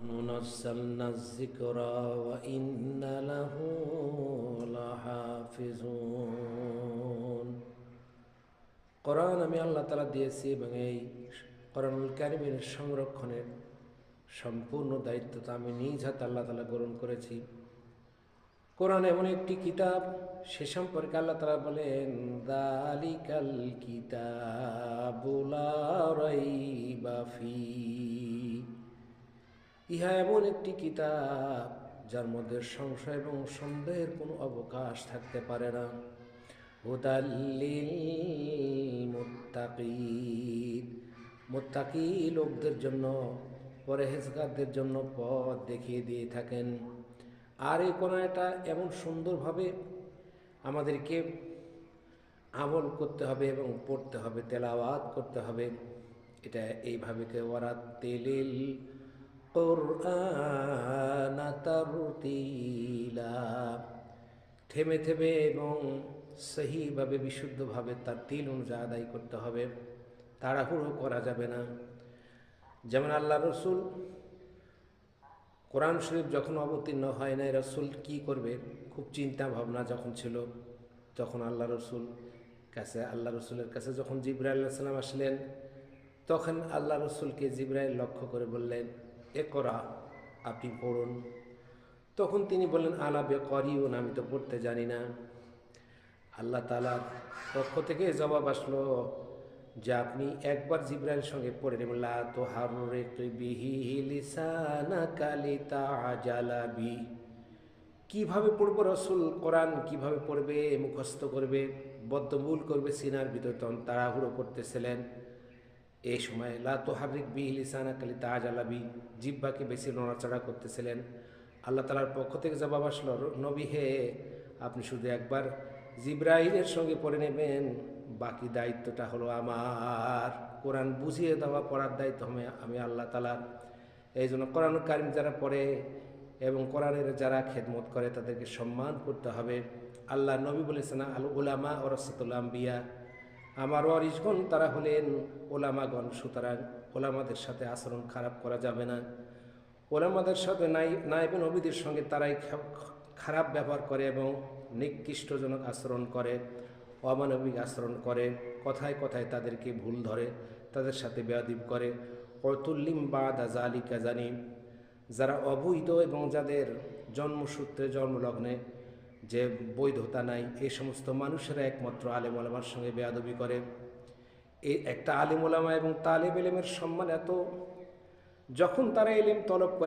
نزلنا الذكر وإنا له لحافظون কোরআন আমি আল্লাহ তাআলা দিয়েছি এবং এই কোরআনুল কারীমের সংরক্ষণের সম্পূর্ণ দায়িত্বটা আমি নিজ হাতে আল্লাহ তাআলা গ্রহণ করেছি। কোরআন এমন একটি কিতাব, সে সম্পর্কে আল্লাহ তাআলা বলেন, যালিকাল কিতাবু লা রাইবা ফীহ, ইহা এমন একটি কিতাব যার মধ্যে সংশয় এবং সন্দেহের কোনো অবকাশ থাকতে পারে না। হুদাল লিল মুত্তাকিন, মুত্তাকি লোকদের জন্য, পরহেজগারদের জন্য পথ দেখিয়ে দিয়ে থাকেন। আর এই কোরআনটা এমন সুন্দরভাবে আমাদেরকে আমল করতে হবে এবং পড়তে হবে, তেলাওয়াত করতে হবে। এটা এইভাবে ওয়ারাত্তিলিল কুরআন তারতিলা, থেমে থেমে এবং সহিভাবে বিশুদ্ধভাবে তার তিল অনুযায়ী আদায় করতে হবে, তাড়াহুড়ো করা যাবে না। যেমন আল্লাহ রসুল কোরআন শরীফ যখন অবতীর্ণ হয় নাই, রসুল কি করবে খুব চিন্তা ভাবনা যখন ছিল, তখন আল্লাহ রসুলের কাছে যখন জিবরাইল আলাইহিস সালাম আসলেন, তখন আল্লাহ রসুলকে জিবরাইল লক্ষ্য করে বললেন, ইকরা, আপনি পড়ুন। তখন তিনি বললেন, আলা বিকারিউন, আমি তো পড়তে জানি না। আল্লাহ তাআলার পক্ষ থেকে জবাব আসলো যে আপনি একবার জিবরাইলের সঙ্গে পড়ে নেবেন, লা তুহাররিক বিহি লিসানাকা লিতাআজালা বি। কীভাবে পড়বো রসুল কোরআন, কীভাবে পড়বে, মুখস্থ করবে, বদ্ধমূল করবে সিনার ভিতর, তখন তাড়াহুড়ো করতেছিলেন। এই সময় লা তুহাররিক বিহি লিসানাকা লিতাআজালা বি, জিহ্বাকে বেশি নড়াচড়া করতেছিলেন। আল্লাহ তাআলার পক্ষ থেকে জবাব আসলো, নবী হে, আপনি শুধু একবার জিবরাইলের সঙ্গে পড়ে নেবেন, বাকি দায়িত্বটা হলো আমার। কোরআন বুঝিয়ে দেওয়া, পড়ার দায়িত্ব আমি আল্লাহ তাআলার। এই জন্য কোরআনুল কারীম যারা পড়ে এবং কোরআনের যারা খেদমত করে তাদেরকে সম্মান করতে হবে। আল্লাহ নবী বলেছেন, আল উলামা ওয়ারাসাতুল আম্বিয়া, আমার ওয়ারিসগণ তারা হলেন ওলামাগণ, সুতরাং ওলামাদের সাথে আচরণ খারাপ করা যাবে না। ওলামাদের সাথে নায়েবে নবীদের সঙ্গে তারাই খারাপ ব্যবহার করে এবং নিকৃষ্টজনক আচরণ করে, অমানবিক আচরণ করে, কথায় কথায় তাদেরকে ভুল ধরে, তাদের সাথে বেয়াদবি করে। অতুল্লিম বাদা যালিকা জানিম, যারা অবৈধ এবং যাদের জন্মসূত্রে জন্মলগ্নে যে বৈধতা নাই, এই সমস্ত মানুষেরা একমাত্র আলেম ওলামার সঙ্গে বেয়াদবি করে। এই একটা আলেম ওলামা এবং তালেব ইলমের সম্মান এত, যখন তারা ইলম তলব করে